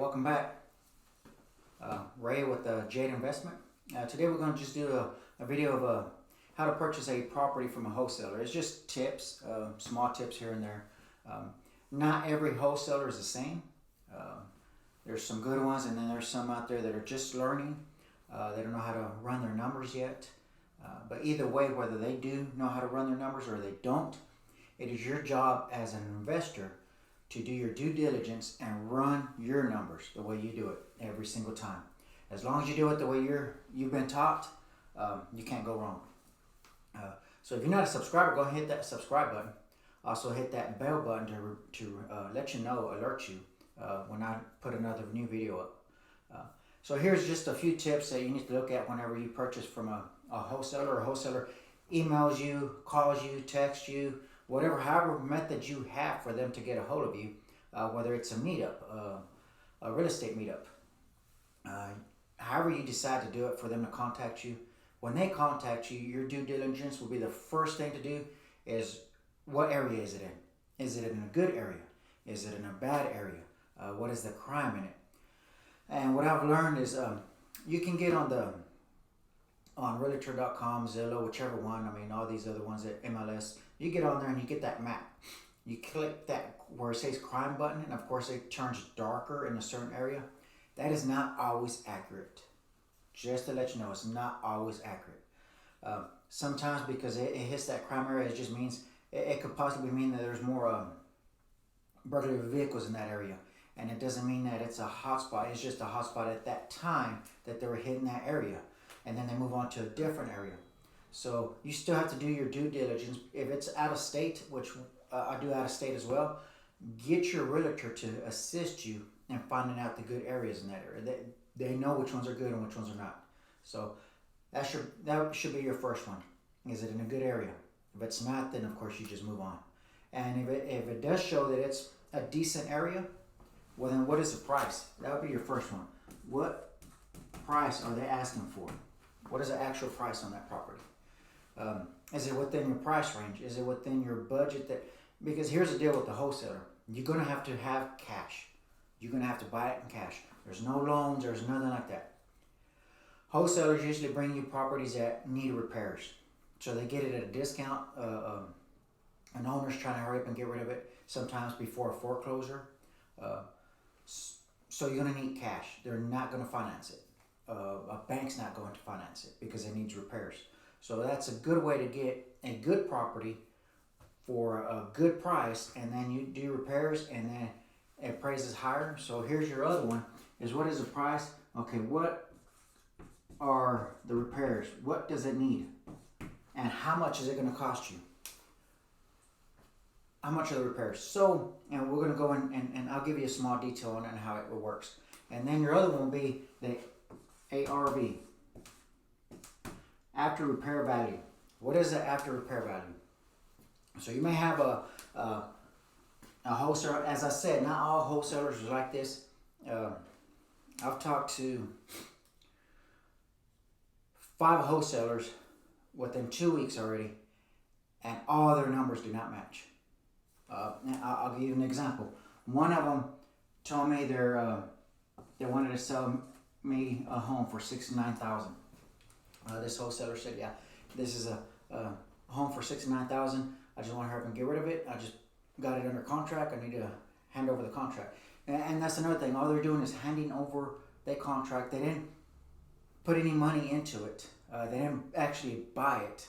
welcome back. Ray with Jade Investment. Today we're going to just do a video of how to purchase a property from a wholesaler. It's just tips, small tips here and there. Not every wholesaler is the same. There's some good ones, and then there's some out there that are just learning. They don't know how to run their numbers yet. But either way, whether they do know how to run their numbers or they don't, it is your job as an investor to do your due diligence and run your numbers the way you do it every single time. As long as you do it the way you've been taught, you can't go wrong. So if you're not a subscriber, go ahead and hit that subscribe button. Also hit that bell button to let you know, alert you when I put another new video up. So here's just a few tips that you need to look at whenever you purchase from a wholesaler. A wholesaler emails you, calls you, texts you, however method you have for them to get a hold of you, whether it's a meetup, a real estate meetup, however you decide to do it for them to contact you. When they contact you, your due diligence will be the first thing to do is what area is it in? Is it in a good area? Is it in a bad area? What is the crime in it? And what I've learned is you can get on realtor.com, Zillow, whichever one, all these other ones at MLS, you get on there and you get that map. You click that where it says crime button, and of course it turns darker in a certain area. That is not always accurate. Just to let you know, it's not always accurate. Sometimes because it hits that crime area, it just means, it could possibly mean that there's more burglary vehicles in that area. And it doesn't mean that it's a hotspot. It's just a hotspot at that time that they were hitting that area. And then they move on to a different area. So you still have to do your due diligence. If it's out of state, which I do out of state as well, get your realtor to assist you in finding out the good areas in that area. They know which ones are good and which ones are not. So that should be your first one. Is it in a good area? If it's not, then of course you just move on. And if it does show that it's a decent area, well then what is the price? That would be your first one. What price are they asking for? What is the actual price on that property? Is it within your price range? Is it within your budget? Because here's the deal with the wholesaler. You're going to have cash. You're going to have to buy it in cash. There's no loans. There's nothing like that. Wholesalers usually bring you properties that need repairs. So they get it at a discount. An owner's trying to hurry up and get rid of it sometimes before a foreclosure. So you're going to need cash. They're not going to finance it. A bank's not going to finance it because it needs repairs. So that's a good way to get a good property for a good price, and then you do repairs, and then it prices higher. So here's your other one, is what is the price? Okay, what are the repairs? What does it need? And how much is it going to cost you? How much are the repairs? So, and we're going to go in and I'll give you a small detail on how it works. And then your other one will be the ARV, after repair value. What is the after repair value? So you may have a wholesaler. As I said, not all wholesalers are like this. I've talked to 5 wholesalers within 2 weeks already, and all their numbers do not match. I'll give you an example. One of them told me they wanted to sell me a home for $69,000. This wholesaler said, "Yeah, this is a home for $69,000. I just want to hurry up and get rid of it. I just got it under contract. I need to hand over the contract." And that's another thing. All they're doing is handing over their contract. They didn't put any money into it. They didn't actually buy it.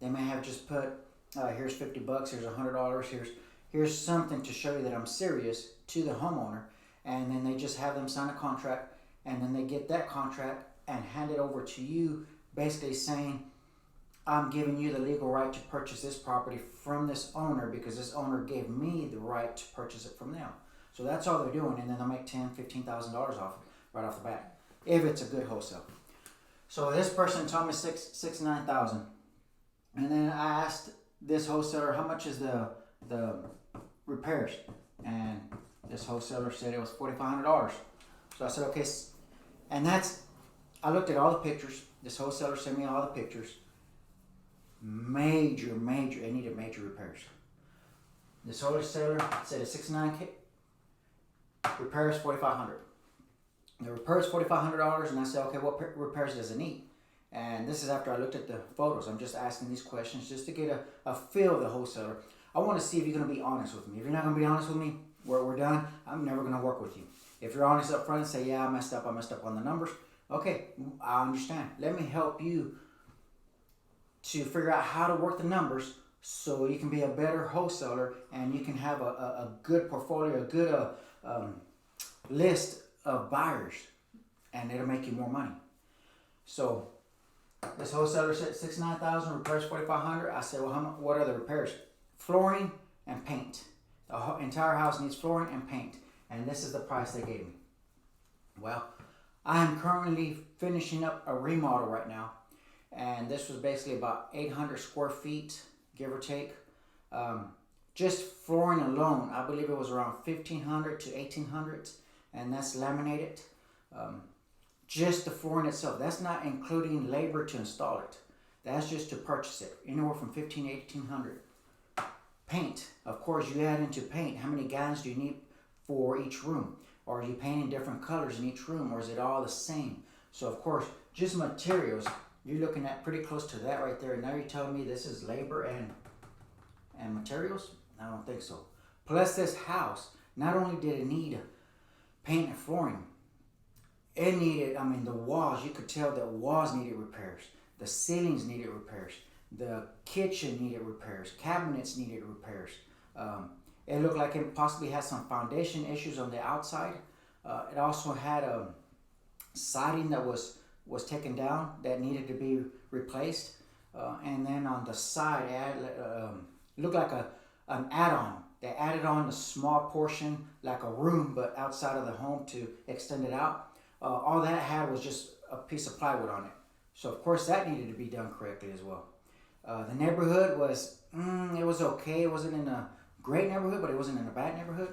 They may have just put, here's $50, here's $100, here's something to show you that I'm serious to the homeowner, and then they just have them sign a contract, and then they get that contract and hand it over to you, basically saying, I'm giving you the legal right to purchase this property from this owner because this owner gave me the right to purchase it from them. So that's all they're doing, and then they'll make $10,000, $15,000 off it right off the bat, if it's a good wholesale. So this person told me $69,000, and then I asked this wholesaler, how much is the repairs? And this wholesaler said it was $4,500. So I said, okay, and I looked at all the pictures. This wholesaler sent me all the pictures. Major, it needed major repairs. This wholesaler said it's Repairs $4,500. The repairs $4,500, and I said, okay, what repairs does it need? And this is after I looked at the photos. I'm just asking these questions just to get a feel of the wholesaler. I want to see if you're going to be honest with me. If you're not going to be honest with me, we're done. I'm never going to work with you. If you're honest up front and say, yeah, I messed up on the numbers, okay, I understand. Let me help you to figure out how to work the numbers so you can be a better wholesaler and you can have a good portfolio, a good list of buyers, and it'll make you more money. So this wholesaler said $69,000, repairs $4,500. I said, well, what are the repairs? Flooring and paint. The entire house needs flooring and paint, and this is the price they gave me. Well, I am currently finishing up a remodel right now, and this was basically about 800 square feet, give or take. Just flooring alone, I believe it was around 1,500 to 1,800, and that's laminated. Just the flooring itself, that's not including labor to install it. That's just to purchase it, anywhere from 1,500 to 1,800. Paint, of course, you add into paint. How many gallons do you need for each room? Or are you painting different colors in each room, or is it all the same? So of course, just materials, you're looking at pretty close to that right there. Now you're telling me this is labor and materials? I don't think so. Plus this house, not only did it need paint and flooring, it needed, the walls, you could tell that walls needed repairs. The ceilings needed repairs. The kitchen needed repairs. Cabinets needed repairs. It looked like it possibly had some foundation issues on the outside. It also had a siding that was taken down that needed to be replaced. And then on the side, it looked like an add-on. They added on a small portion, like a room, but outside of the home to extend it out. All that had was just a piece of plywood on it. So of course that needed to be done correctly as well. The neighborhood was, it was okay. It wasn't in a great neighborhood, but it wasn't in a bad neighborhood.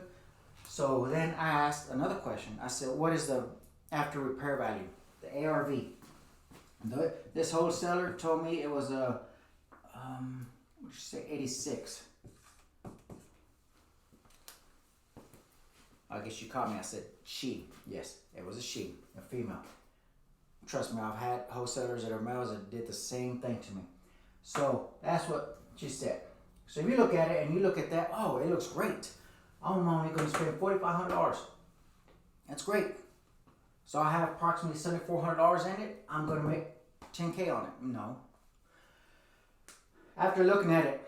So then I asked another question. I said, what is the after repair value, the ARV? This wholesaler told me it was a, what did you say, 86. I guess you caught me. I said she. Yes, it was a she, a female. Trust me, I've had wholesalers that are males that did the same thing to me. So that's what she said. So if you look at it and you look at that, oh, it looks great. I'm only going to spend $4,500. That's great. So I have approximately $7,400 in it. I'm going to make $10K on it. No. After looking at it,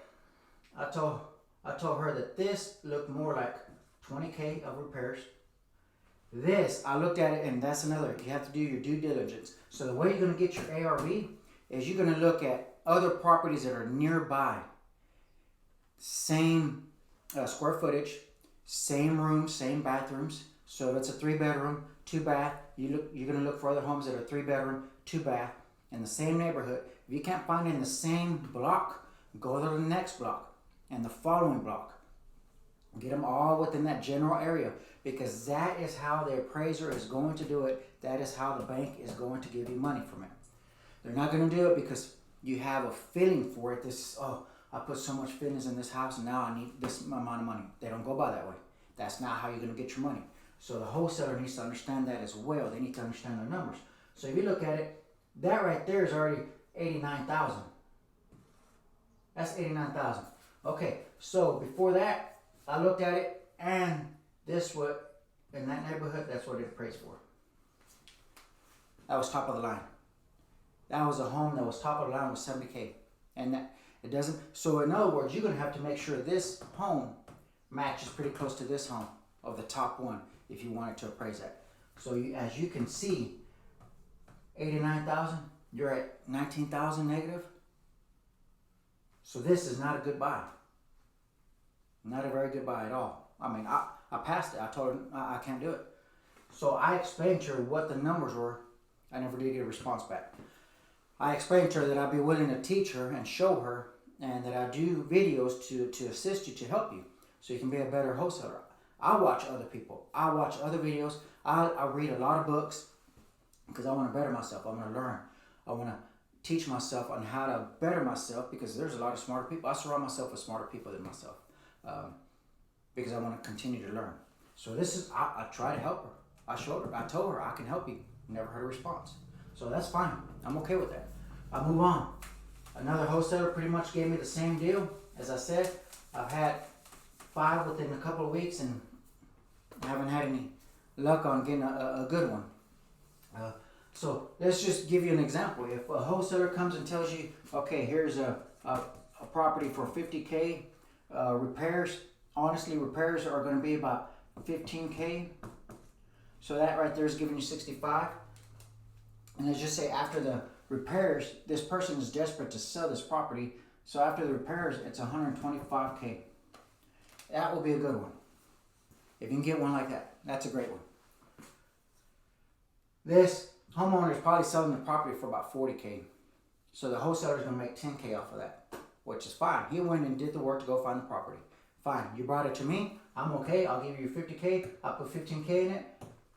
I told her that this looked more like $20K of repairs. This, I looked at it, and that's another. You have to do your due diligence. So the way you're going to get your ARV is you're going to look at other properties that are nearby. Same square footage, same rooms, same bathrooms. So if it's a 3-bedroom, 2-bath, you're going to look for other homes that are 3-bedroom, 2-bath in the same neighborhood. If you can't find it in the same block, go to the next block and the following block. Get them all within that general area, because that is how the appraiser is going to do it. That is how the bank is going to give you money from it. They're not going to do it because you have a feeling for it. This, oh, I put so much feelings in this house and now I need this amount of money. They don't go by that way. That's not how you're going to get your money. So the wholesaler needs to understand that as well. They need to understand their numbers. So if you look at it, that right there is already $89,000. That's $89,000. Okay, so before that, I looked at it, and this what in that neighborhood, that's what it appraised for. That was top of the line. That was a home that was top of the line with $70K, and that it doesn't. So in other words, you're gonna have to make sure this home matches pretty close to this home of the top one if you wanted to appraise that. So as you can see, 89,000. You're at 19,000 negative. So this is not a good buy. Not a very good buy at all. I passed it. I told her I can't do it. So I explained to her what the numbers were. I never did get a response back. I explained to her that I'd be willing to teach her and show her, and that I do videos to assist you, to help you, so you can be a better wholesaler. I watch other people. I watch other videos. I read a lot of books because I want to better myself. I want to learn. I want to teach myself on how to better myself, because there's a lot of smarter people. I surround myself with smarter people than myself. Because I want to continue to learn. So this is, I try to help her. I showed her, I told her I can help you. Never heard a response. So that's fine. I'm okay with that. I move on. Another wholesaler pretty much gave me the same deal. As I said, I've had 5 within a couple of weeks and I haven't had any luck on getting a good one. So let's just give you an example. If a wholesaler comes and tells you, okay, here's a property for 50K, repairs, honestly, repairs are going to be about 15K. So that right there is giving you 65. And let's just say after the repairs, this person is desperate to sell this property. So after the repairs, it's 125K. That will be a good one. If you can get one like that, that's a great one. This homeowner is probably selling the property for about 40K. So the wholesaler is going to make 10K off of that, which is fine. He went and did the work to go find the property. Fine. You brought it to me. I'm okay. I'll give you 50K. I'll put 15K in it.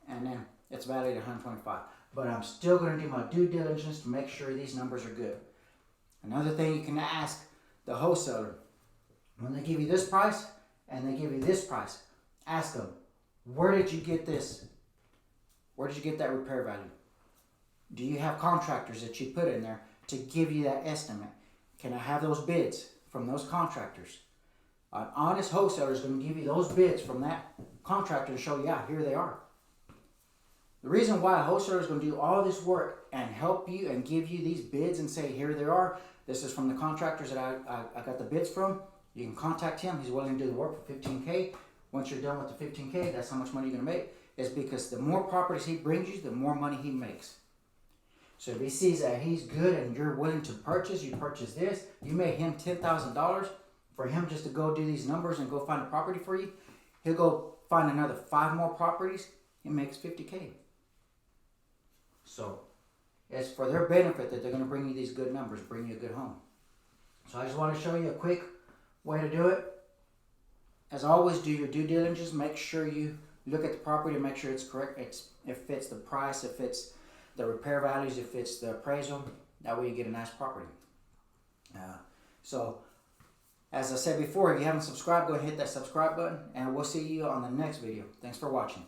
And then it's valued at 125. But I'm still going to do my due diligence to make sure these numbers are good. Another thing you can ask the wholesaler, when they give you this price and they give you this price, ask them, where did you get this? Where did you get that repair value? Do you have contractors that you put in there to give you that estimate? Can I have those bids from those contractors? An honest wholesaler is going to give you those bids from that contractor and show you, yeah, here they are. The reason why a wholesaler is going to do all this work and help you and give you these bids and say, here they are, this is from the contractors that I got the bids from. You can contact him. He's willing to do the work for 15K. Once you're done with the 15K, that's how much money you're going to make. Is because the more properties he brings you, the more money he makes. So if he sees that he's good and you're willing to purchase, you purchase this, you made him $10,000 for him just to go do these numbers and go find a property for you. He'll go find another 5 more properties. He makes 50K. So it's for their benefit that they're going to bring you these good numbers, bring you a good home. So I just want to show you a quick way to do it. As always, do your due diligence. Make sure you look at the property and make sure it's correct. It fits the price, it fits the repair values, it fits the appraisal. That way you get a nice property. So, as I said before, if you haven't subscribed, go ahead and hit that subscribe button. And we'll see you on the next video. Thanks for watching.